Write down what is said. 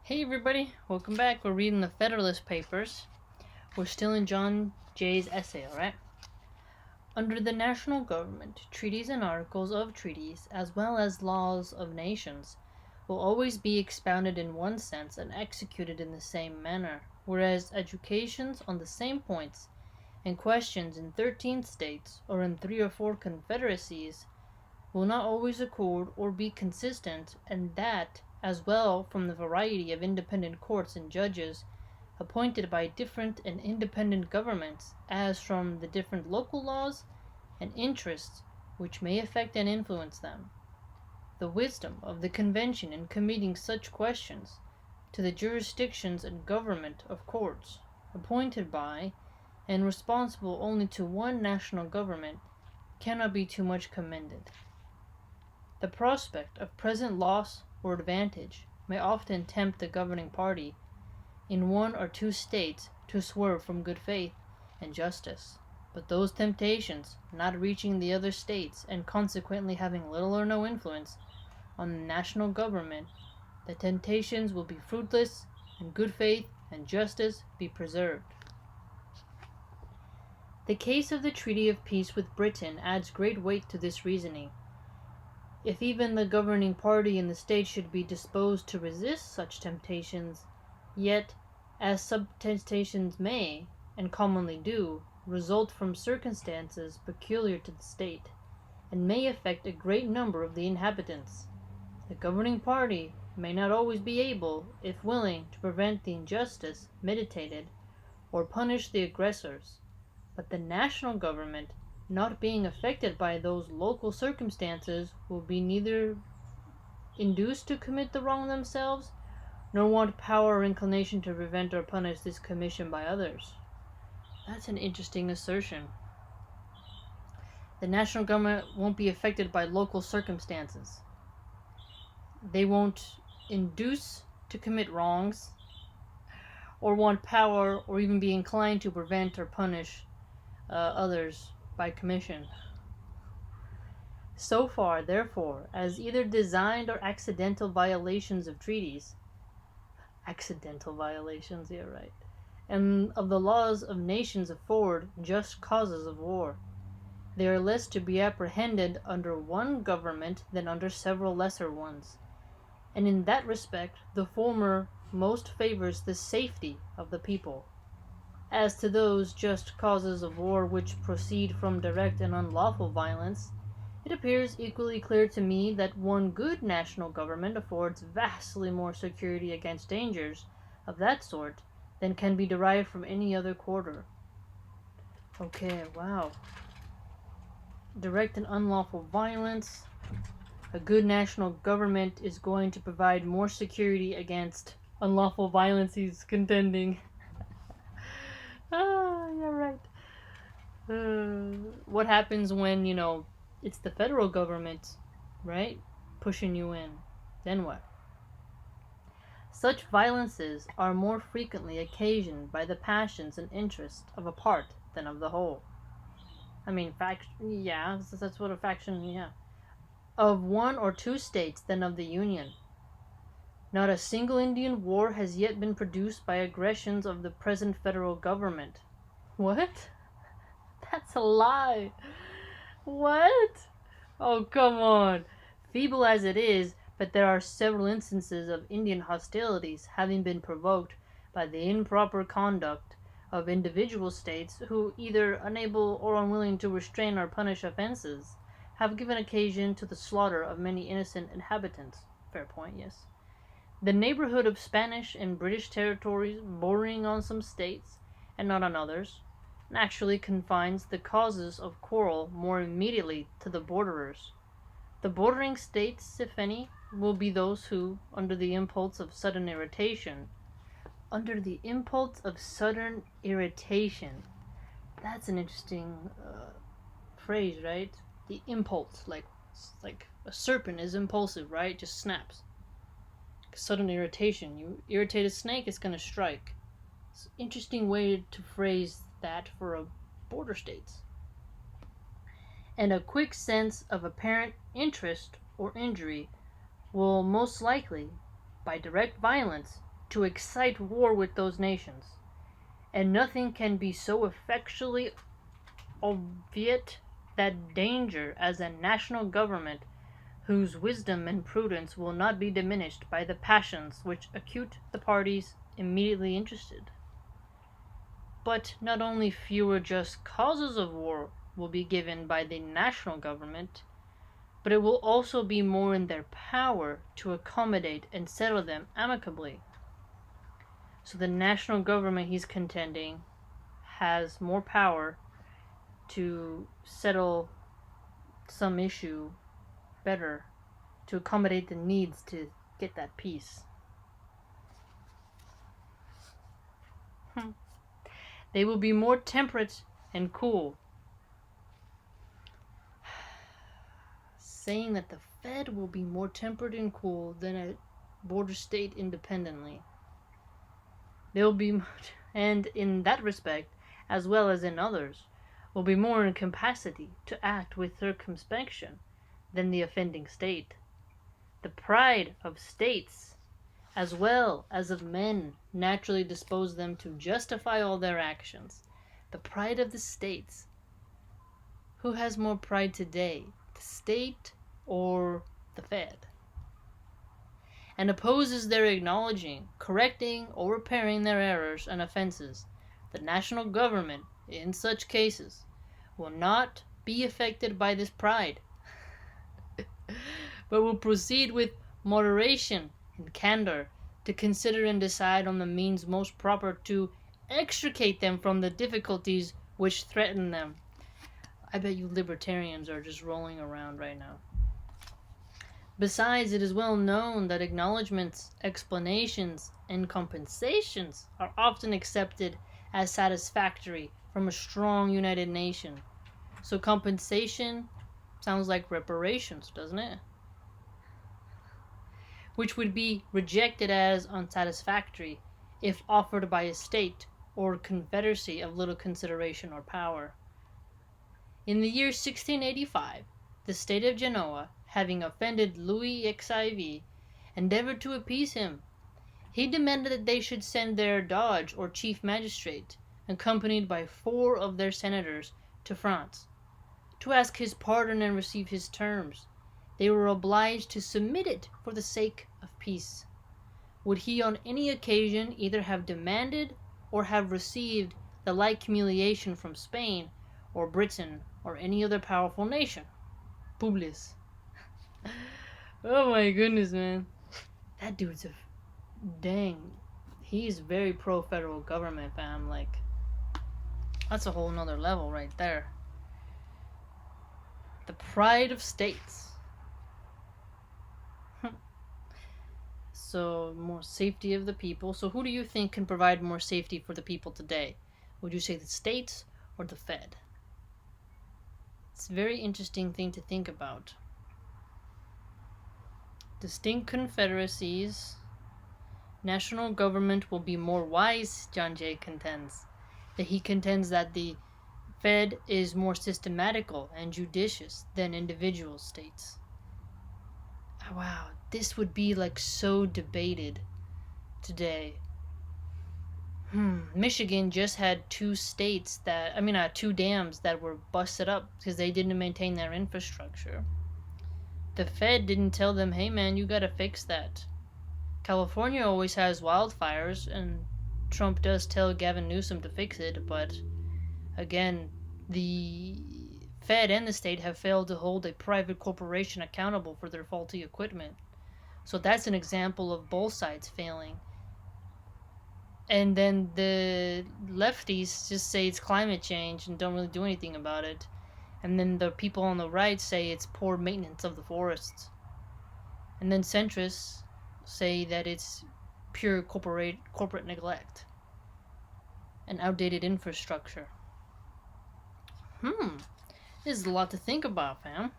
Hey everybody, welcome back. We're reading the Federalist Papers. We're still in John Jay's essay, alright? Under the national government, treaties and articles of treaties, as well as laws of nations, will always be expounded in one sense and executed in the same manner, whereas educations on the same points and questions in 13 states or in 3 or 4 confederacies will not always accord or be consistent, and that as well from the variety of independent courts and judges appointed by different and independent governments as from the different local laws and interests which may affect and influence them. The wisdom of the convention in committing such questions to the jurisdictions and government of courts appointed by and responsible only to one national government cannot be too much commended. The prospect of present loss or advantage may often tempt the governing party in one or two states to swerve from good faith and justice, but those temptations not reaching the other states and consequently having little or no influence on the national government, the temptations will be fruitless and good faith and justice be preserved. The case of the treaty of peace with Britain adds great weight to this reasoning. If even the governing party in the state should be disposed to resist such temptations, yet, as such temptations may, and commonly do, result from circumstances peculiar to the state, and may affect a great number of the inhabitants, the governing party may not always be able, if willing, to prevent the injustice meditated, or punish the aggressors, but the national government, not being affected by those local circumstances, will be neither induced to commit the wrong themselves, nor want power or inclination to prevent or punish this commission by others. That's an interesting assertion. The national government won't be affected by local circumstances. They won't induce to commit wrongs, or want power, or even be inclined to prevent or punish others by commission. So far, therefore, as either designed or accidental violations of treaties, and of the laws of nations afford just causes of war, they are less to be apprehended under one government than under several lesser ones, and in that respect the former most favors the safety of the people. As to those just causes of war which proceed from direct and unlawful violence, it appears equally clear to me that one good national government affords vastly more security against dangers of that sort than can be derived from any other quarter. Okay, wow. Direct and unlawful violence. A good national government is going to provide more security against unlawful violence he's contending. Yeah, right. What happens when, it's the federal government, right, pushing you in? Then what? Such violences are more frequently occasioned by the passions and interests of a part than of the whole. That's what a faction, of one or two states than of the Union. Not a single Indian war has yet been produced by aggressions of the present federal government. What? That's a lie. What? Oh, come on. Feeble as it is, but there are several instances of Indian hostilities having been provoked by the improper conduct of individual states who, either unable or unwilling to restrain or punish offenses, have given occasion to the slaughter of many innocent inhabitants. Fair point, yes. The neighborhood of Spanish and British territories, bordering on some states, and not on others, naturally confines the causes of quarrel more immediately to the borderers. The bordering states, if any, will be those who, under the impulse of sudden irritation, that's an interesting phrase, right? The impulse, like a serpent is impulsive, right? Just snaps. Sudden irritation. You irritate a snake, it's gonna strike. It's an interesting way to phrase that for a border states. And a quick sense of apparent interest or injury will most likely, by direct violence, to excite war with those nations, and nothing can be so effectually obviate that danger as a national government whose wisdom and prudence will not be diminished by the passions which accute the parties immediately interested. But not only fewer just causes of war will be given by the national government, but it will also be more in their power to accommodate and settle them amicably. So the national government, he's contending, has more power to settle some issue better, to accommodate the needs to get that peace. They will be more temperate and cool. Saying that the Fed will be more temperate and cool than a border state independently. They'll be, and in that respect, as well as in others, will be more in capacity to act with circumspection than the offending state. The pride of states, as well as of men, naturally dispose them to justify all their actions. The pride of the states. Who has more pride today, the state or the Fed? And opposes their acknowledging, correcting, or repairing their errors and offenses. The national government, in such cases, will not be affected by this pride, but will proceed with moderation and candor to consider and decide on the means most proper to extricate them from the difficulties which threaten them. I bet you libertarians are just rolling around right now. Besides, it is well known that acknowledgments, explanations, and compensations are often accepted as satisfactory from a strong united nation. So compensation sounds like reparations, doesn't it? Which would be rejected as unsatisfactory if offered by a state or confederacy of little consideration or power. In the year 1685, the state of Genoa, having offended Louis XIV, endeavored to appease him. He demanded that they should send their doge or chief magistrate, accompanied by 4 of their senators, to France, to ask his pardon and receive his terms. They were obliged to submit it for the sake of peace. Would he on any occasion either have demanded or have received the like humiliation from Spain or Britain or any other powerful nation? Publius. Oh my goodness, man. That dude's dang. He's very pro-federal government, fam. Like, that's a whole nother level right there. The pride of states. So, more safety of the people. So who do you think can provide more safety for the people today? Would you say the states or the Fed? It's a very interesting thing to think about. Distinct confederacies. National government will be more wise, John Jay contends. That he contends that the Fed is more systematical and judicious than individual states. Wow, this would be like so debated today. Michigan just had 2 dams that were busted up because they didn't maintain their infrastructure. The Fed didn't tell them, hey man, you gotta fix that. California always has wildfires, and Trump does tell Gavin Newsom to fix it, but again, the Fed and the state have failed to hold a private corporation accountable for their faulty equipment. So that's an example of both sides failing. And then the lefties just say it's climate change and don't really do anything about it. And then the people on the right say it's poor maintenance of the forests. And then centrists say that it's pure corporate neglect and outdated infrastructure. This is a lot to think about, fam.